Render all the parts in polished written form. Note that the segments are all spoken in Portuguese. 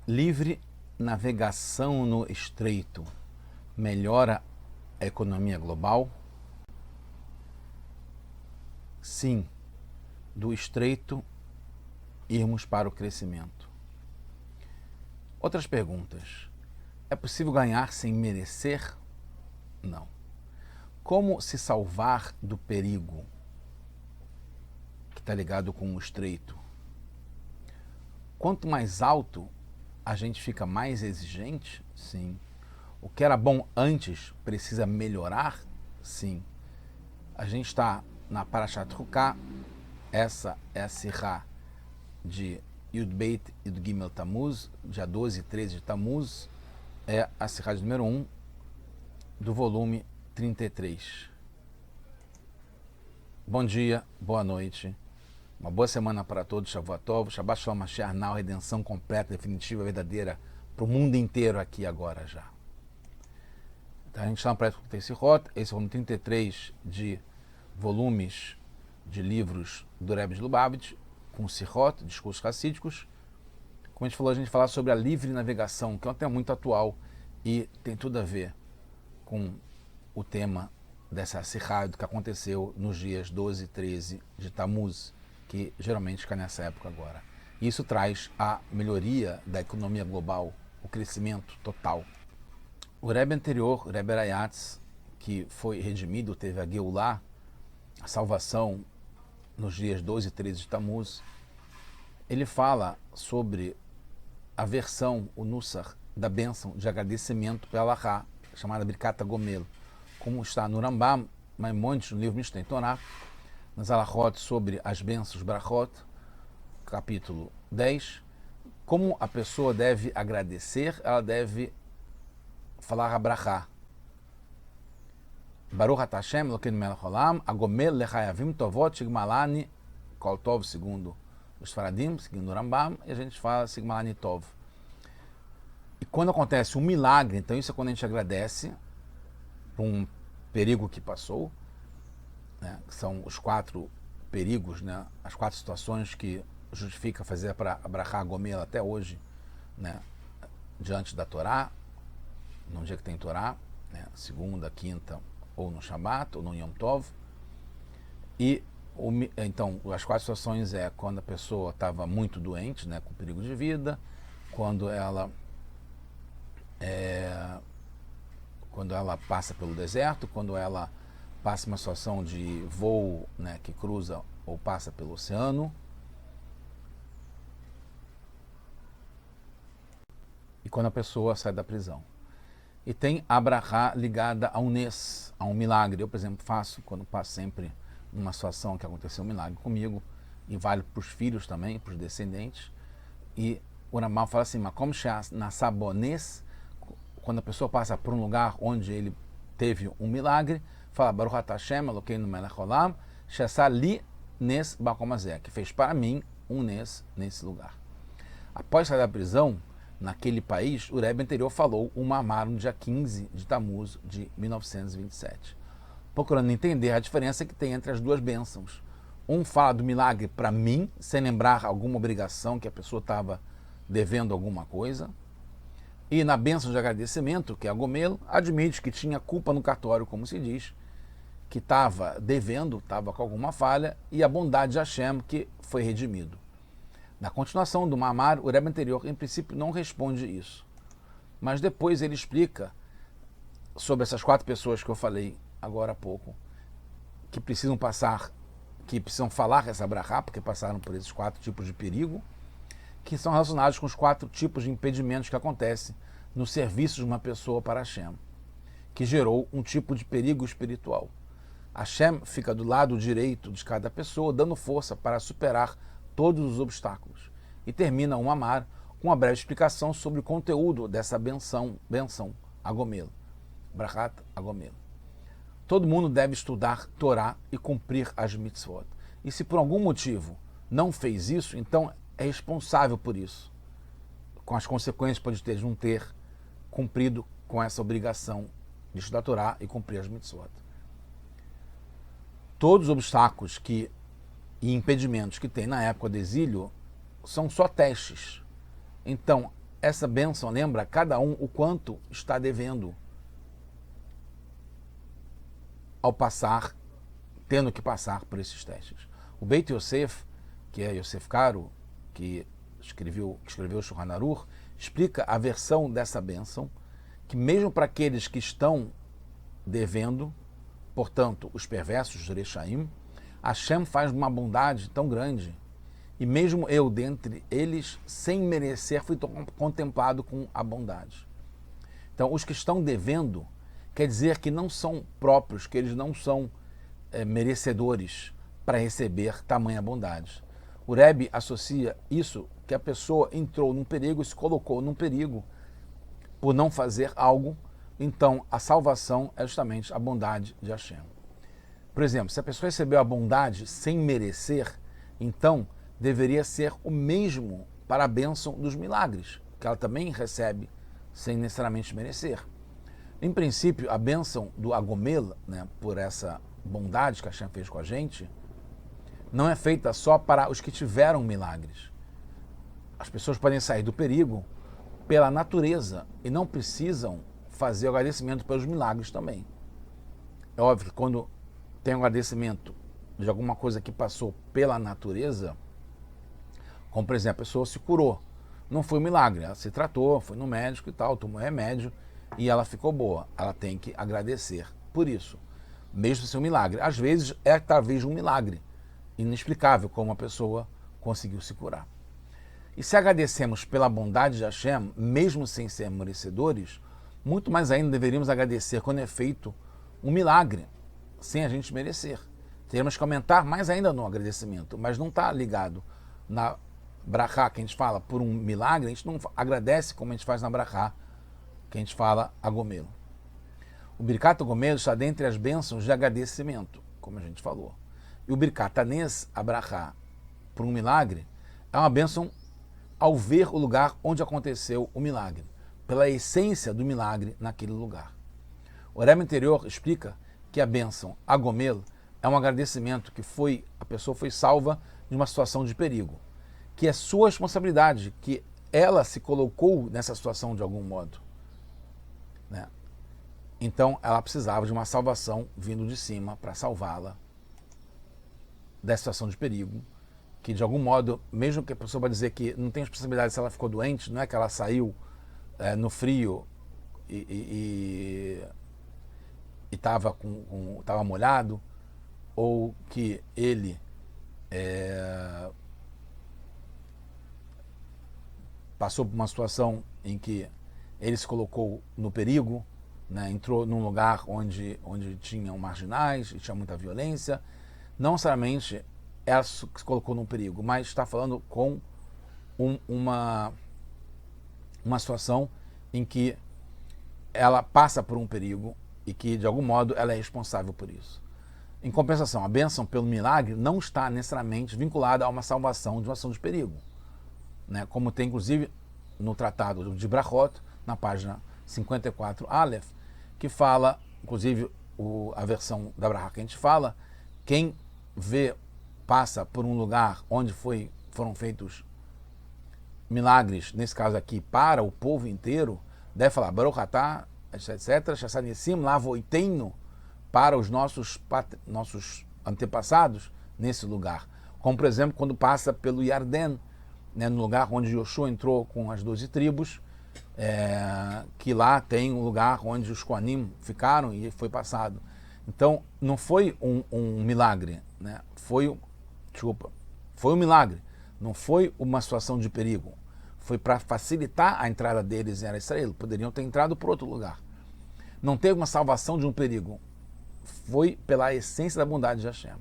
Livre navegação no estreito melhora a economia global? Sim, do estreito irmos para o crescimento. Outras perguntas. É possível ganhar sem merecer? Não. Como se salvar do perigo que está ligado com o estreito? Quanto mais alto, a gente fica mais exigente? Sim. O que era bom antes precisa melhorar? Sim. A gente está na Parashat Hukah, essa é a Sirá de Yud Beit e do Gimel Tammuz, dia 12 e 13 de Tammuz, é a Sirá de número 1 do volume 33. Bom dia, boa noite, uma boa semana para todos, Shavuot Tov, Shabbat Shalom Mashiach Now, redenção completa, definitiva, verdadeira, para o mundo inteiro aqui agora já. Então, a gente está no Projeto Tessirot, esse é o volume 33 de volumes de livros do Rebbe de Lubavitch, com Sirot, discursos racídicos. Como a gente falou, a gente falar sobre a livre navegação, que é um tema muito atual e tem tudo a ver com o tema dessa Sirá que aconteceu nos dias 12 e 13 de Tammuz, que geralmente fica nessa época agora. E isso traz a melhoria da economia global, o crescimento total. O Rebbe anterior, o Rebbe Rayatz, que foi redimido, teve a Geulah, a salvação, nos dias 12 e 13 de Tammuz, ele fala sobre a versão, o Nussar, da bênção de agradecimento pela Alahá, chamada Birkat Gomel, como está no Rambam, Maimonides, no livro Mishneh Torah, nas Alachot sobre as bênçãos Brachot, capítulo 10, como a pessoa deve agradecer, ela deve falar a brachá. Baruch atah Hashem Elokeinu melech haolam, agomel lechayavim tovot shigmalani kol tov, segundo os Faradim, segundo o Rambam, e a gente fala sigmalani tov. E quando acontece um milagre, então isso é quando a gente agradece por um perigo que passou, né, que são os 4 perigos, né, as 4 situações que justifica fazer para abrachá gomel até hoje, né, diante da Torá, no dia que tem Torá, né, segunda, quinta, ou no Shabat, ou no Yom Tov. E então, as 4 situações é quando a pessoa estava muito doente, né, com perigo de vida, quando ela passa pelo deserto, quando ela passa uma situação de voo, né, que cruza ou passa pelo oceano, e quando a pessoa sai da prisão. E tem a brachá ligada a um nes, a um milagre. Eu, por exemplo, faço quando passo sempre numa situação que aconteceu um milagre comigo, e vale para os filhos também, para os descendentes. E o Rambam fala assim, mas como na sabones, quando a pessoa passa por um lugar onde ele teve um milagre, fala Baruch atah Hashem Elokeinu melech haolam, she'asa li nes bakom hazeh, que fez para mim um nes nesse lugar. Após sair da prisão, naquele país, o Rebbe anterior falou um mamar no dia 15 de Tammuz de 1927, procurando entender a diferença que tem entre as duas bênçãos. Um fala do milagre para mim, sem lembrar alguma obrigação que a pessoa estava devendo alguma coisa, e na bênção de agradecimento, que é a Gomel, admite que tinha culpa no cartório, como se diz, que estava devendo, estava com alguma falha, e a bondade de Hashem, que foi redimido. Na continuação do Mamar, o Rebbe anterior, em princípio, não responde isso. Mas depois ele explica sobre essas 4 pessoas que eu falei agora há pouco, que precisam falar essa brachá, porque passaram por esses 4 tipos de perigo, que são relacionados com os 4 tipos de impedimentos que acontecem no serviço de uma pessoa para Hashem, que gerou um tipo de perigo espiritual. Hashem fica do lado direito de cada pessoa, dando força para superar todos os obstáculos. E termina o Mamar com uma breve explicação sobre o conteúdo dessa benção Agomel, Brachat Agomel. Todo mundo deve estudar Torá e cumprir as mitzvot. E se por algum motivo não fez isso, então é responsável por isso, com as consequências pode ter de não ter cumprido com essa obrigação de estudar Torá e cumprir as mitzvot. Todos os obstáculos e impedimentos que tem na época do exílio são só testes. Então, essa bênção lembra a cada um o quanto está devendo ao passar, tendo que passar por esses testes. O Beit Yosef, que é Yosef Karo, que escreveu o Shulchan Aruch, explica a versão dessa bênção, que mesmo para aqueles que estão devendo, portanto, os perversos, os Rechaim, Hashem faz uma bondade tão grande, e mesmo eu, dentre eles, sem merecer, fui contemplado com a bondade. Então, os que estão devendo, quer dizer que não são próprios, que eles não são merecedores para receber tamanha bondade. O Rebbe associa isso, que a pessoa entrou num perigo, se colocou num perigo por não fazer algo, então a salvação é justamente a bondade de Hashem. Por exemplo, se a pessoa recebeu a bondade sem merecer, então deveria ser o mesmo para a bênção dos milagres, que ela também recebe sem necessariamente merecer. Em princípio, a bênção do Agomel, né, por essa bondade que Hashem fez com a gente, não é feita só para os que tiveram milagres. As pessoas podem sair do perigo pela natureza e não precisam fazer o agradecimento pelos milagres também. É óbvio que quando tem um agradecimento de alguma coisa que passou pela natureza, como por exemplo, a pessoa se curou, não foi um milagre, ela se tratou, foi no médico e tal, tomou remédio e ela ficou boa. Ela tem que agradecer por isso, mesmo sem um milagre. Às vezes é talvez um milagre inexplicável como a pessoa conseguiu se curar. E se agradecemos pela bondade de Hashem, mesmo sem ser merecedores, muito mais ainda deveríamos agradecer quando é feito um milagre, sem a gente merecer. Teremos que aumentar mais ainda no agradecimento, mas não está ligado na brachá que a gente fala por um milagre, a gente não agradece como a gente faz na brachá que a gente fala agomelo. O Birkat Agomelo está dentre as bênçãos de agradecimento, como a gente falou. E o Birkat Hanes, a brachá, por um milagre, é uma bênção ao ver o lugar onde aconteceu o milagre, pela essência do milagre naquele lugar. O Rebbe anterior explica que a bênção Agomel é um agradecimento que a pessoa foi salva de uma situação de perigo, que é sua responsabilidade, que ela se colocou nessa situação de algum modo, né? Então ela precisava de uma salvação vindo de cima para salvá-la dessa situação de perigo, que de algum modo, mesmo que a pessoa vai dizer que não tem responsabilidade se ela ficou doente, não é que ela saiu no frio e estava tava molhado, ou que ele passou por uma situação em que ele se colocou no perigo, né, entrou num lugar onde tinham marginais e tinha muita violência. Não necessariamente ela se colocou num perigo, mas está falando com uma situação em que ela passa por um perigo e que, de algum modo, ela é responsável por isso. Em compensação, a bênção pelo milagre não está necessariamente vinculada a uma salvação de uma ação de perigo, né? Como tem, inclusive, no Tratado de Brachot, na página 54 Aleph, que fala, inclusive, a versão da Brachá que a gente fala, quem passa por um lugar onde foram feitos milagres, nesse caso aqui, para o povo inteiro, deve falar Baruch atah, etc., Shassanissim, lavoiteinu, para os nossos antepassados nesse lugar. Como, por exemplo, quando passa pelo Yarden, né, no lugar onde Yoshua entrou com as 12 tribos, que lá tem um lugar onde os Koanim ficaram e foi passado. Então, não foi um milagre, né? Foi um milagre, não foi uma situação de perigo. Foi para facilitar a entrada deles em Israel. Poderiam ter entrado por outro lugar. Não teve uma salvação de um perigo. Foi pela essência da bondade de Hashem.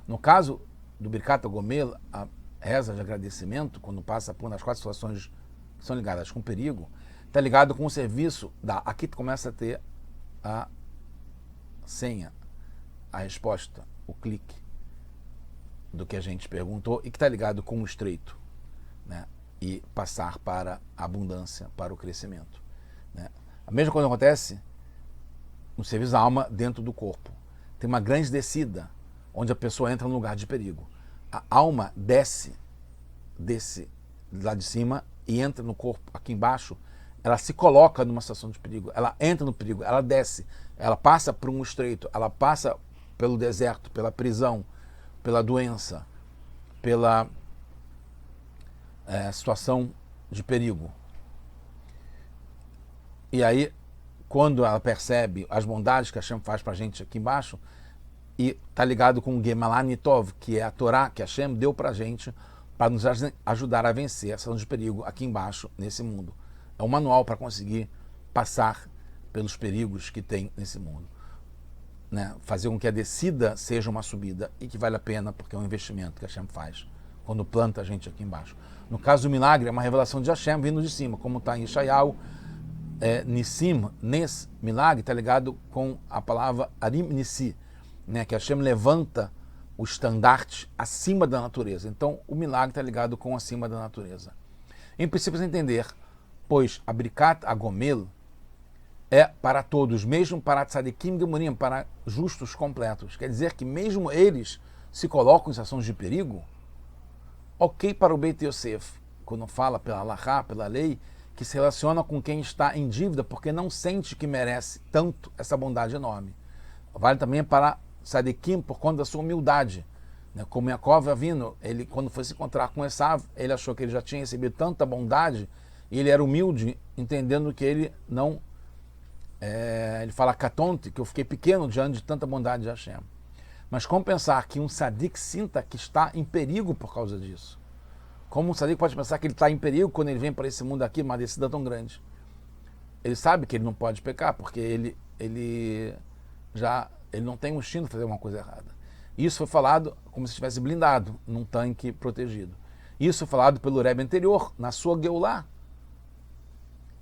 No caso do Birkat Agomel, a reza de agradecimento, quando passa por uma das 4 situações que são ligadas com perigo, está ligado com o serviço aqui tu começa a ter a senha, a resposta, o clique do que a gente perguntou e que está ligado com o estreito, né? E passar para a abundância, para o crescimento, né? A mesma coisa acontece no serviço da alma dentro do corpo. Tem uma grande descida, onde a pessoa entra num lugar de perigo. A alma desce lá de cima e entra no corpo aqui embaixo, ela se coloca numa situação de perigo, ela entra no perigo, ela desce, ela passa por um estreito, ela passa pelo deserto, pela prisão, pela doença, pela situação de perigo. E aí, quando ela percebe as bondades que Hashem faz para a gente aqui embaixo, e está ligado com o Gemalanitov, que é a Torá que Hashem deu para a gente para nos ajudar a vencer a situação de perigo aqui embaixo, nesse mundo. É um manual para conseguir passar pelos perigos que tem nesse mundo. Né? Fazer com que a descida seja uma subida e que vale a pena, porque é um investimento que Hashem faz quando planta a gente aqui embaixo. No caso do milagre, é uma revelação de Hashem vindo de cima, como está em Yeshayahu, Nissim, Nes, milagre, está ligado com a palavra Arim Nissi, né? Que Hashem levanta o estandarte acima da natureza. Então, o milagre está ligado com acima da natureza. Em princípio, você entender, pois a Brikat Agomel é para todos, mesmo para Tzadikim Gemurim, para justos completos. Quer dizer que mesmo eles se colocam em situações de perigo, ok para o Beit Yosef, quando fala pela Halachá, pela lei, que se relaciona com quem está em dívida porque não sente que merece tanto essa bondade enorme. Vale também para Tzadikim por conta da sua humildade. Né? Como Yaakov Avinu, ele, quando foi se encontrar com Esav, ele achou que ele já tinha recebido tanta bondade e ele era humilde, entendendo que ele não... ele fala katonte, que eu fiquei pequeno diante de tanta bondade de Hashem. Mas como pensar que um tzadik sinta que está em perigo por causa disso? Como um tzadik pode pensar que ele está em perigo quando ele vem para esse mundo aqui, uma descida tão grande? Ele sabe que ele não pode pecar, porque ele não tem um instinto de fazer uma coisa errada. Isso foi falado como se estivesse blindado num tanque protegido. Isso foi falado pelo Rebbe anterior, na sua Geulá,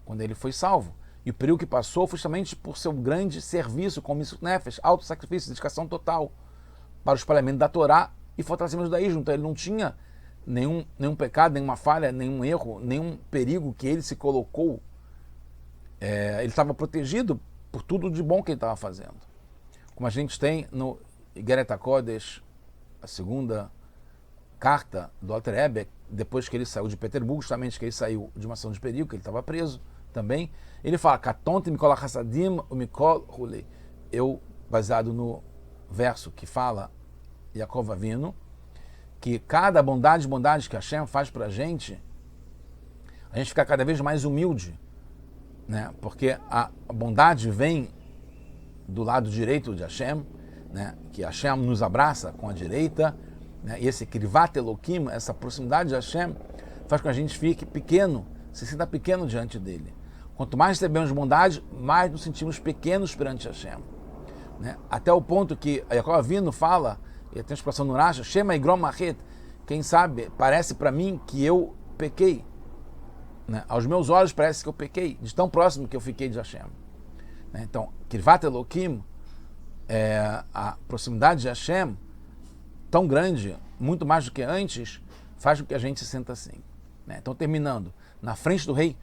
quando ele foi salvo. E o período que passou foi justamente por seu grande serviço como Missut Nefesh, auto-sacrifício, dedicação total para o espalhamento da Torá e fortalecimento do judaísmo. Então ele não tinha nenhum pecado, nenhuma falha, nenhum erro, nenhum perigo que ele se colocou. Ele estava protegido por tudo de bom que ele estava fazendo. Como a gente tem no Igeret HaKodesh, a segunda carta do Alter Rebbe, depois que ele saiu de Petersburgo, justamente que ele saiu de uma ação de perigo, que ele estava preso também, ele fala, Katonte Mikol Hassadim o Mikol Hulei. Eu, baseado no verso que fala Yaakov Avinu, que cada bondade que Hashem faz para a gente fica cada vez mais humilde, né? Porque a bondade vem do lado direito de Hashem, né? Que Hashem nos abraça com a direita, né? E esse Krivat Elokim, essa proximidade de Hashem, faz com que a gente fique pequeno, se sinta pequeno diante dele. Quanto mais recebemos bondade, mais nos sentimos pequenos perante Hashem. Né? Até o ponto que Yaakov Avinu fala, e tem a expressão no Rashi, Shema Igrom Machet, quem sabe, parece para mim que eu pequei. Né? Aos meus olhos parece que eu pequei, de tão próximo que eu fiquei de Hashem. Né? Então, Krivat Elokim, a proximidade de Hashem, tão grande, muito mais do que antes, faz com que a gente se sinta assim. Né? Então, terminando, na frente do rei,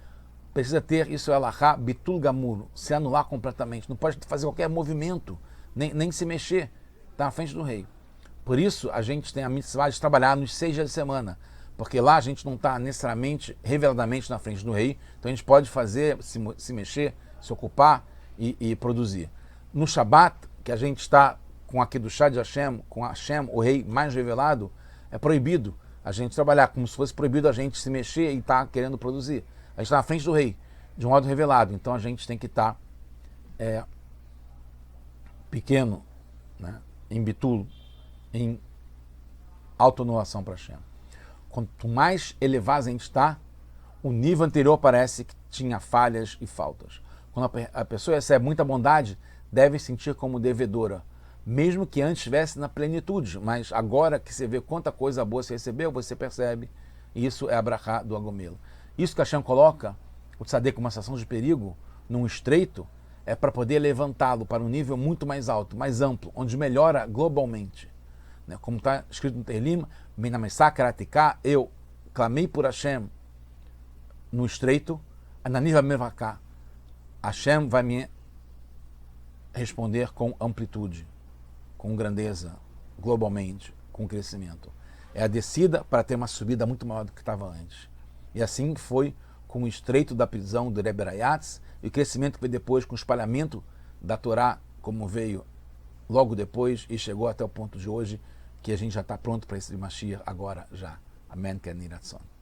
precisa ter, isso é Alahá, Bitul Gamur, se anular completamente, não pode fazer qualquer movimento, nem se mexer, está na frente do rei. Por isso, a gente tem a mitzvah de trabalhar nos 6 dias de semana, porque lá a gente não está necessariamente, reveladamente na frente do rei, então a gente pode fazer, se mexer, se ocupar e produzir. No Shabat, que a gente está com a Kedushá de Hashem, com Hashem, o rei mais revelado, é proibido a gente trabalhar, como se fosse proibido a gente se mexer e estar querendo produzir. A gente está na frente do rei, de um modo revelado, então a gente tem que estar pequeno, né, em bitul, em autoanulação para Hashem. Quanto mais elevado a gente está, o nível anterior parece que tinha falhas e faltas. Quando a pessoa recebe muita bondade, deve sentir como devedora, mesmo que antes estivesse na plenitude, mas agora que você vê quanta coisa boa você recebeu, você percebe, e isso é a brachá do Agomelo. Isso que Hashem coloca, o tzadek com uma situação de perigo, num estreito, é para poder levantá-lo para um nível muito mais alto, mais amplo, onde melhora globalmente. Né? Como está escrito no Tehillim, eu clamei por Hashem no estreito, Ananiva Mevaká, Hashem vai me responder com amplitude, com grandeza, globalmente, com crescimento. É a descida para ter uma subida muito maior do que estava antes. E assim foi com o estreito da prisão do Rebbe Rayatz e o crescimento que veio depois com o espalhamento da Torá, como veio logo depois e chegou até o ponto de hoje que a gente já está pronto para esse Mashiach agora já. Amém, Ken Yiratzon.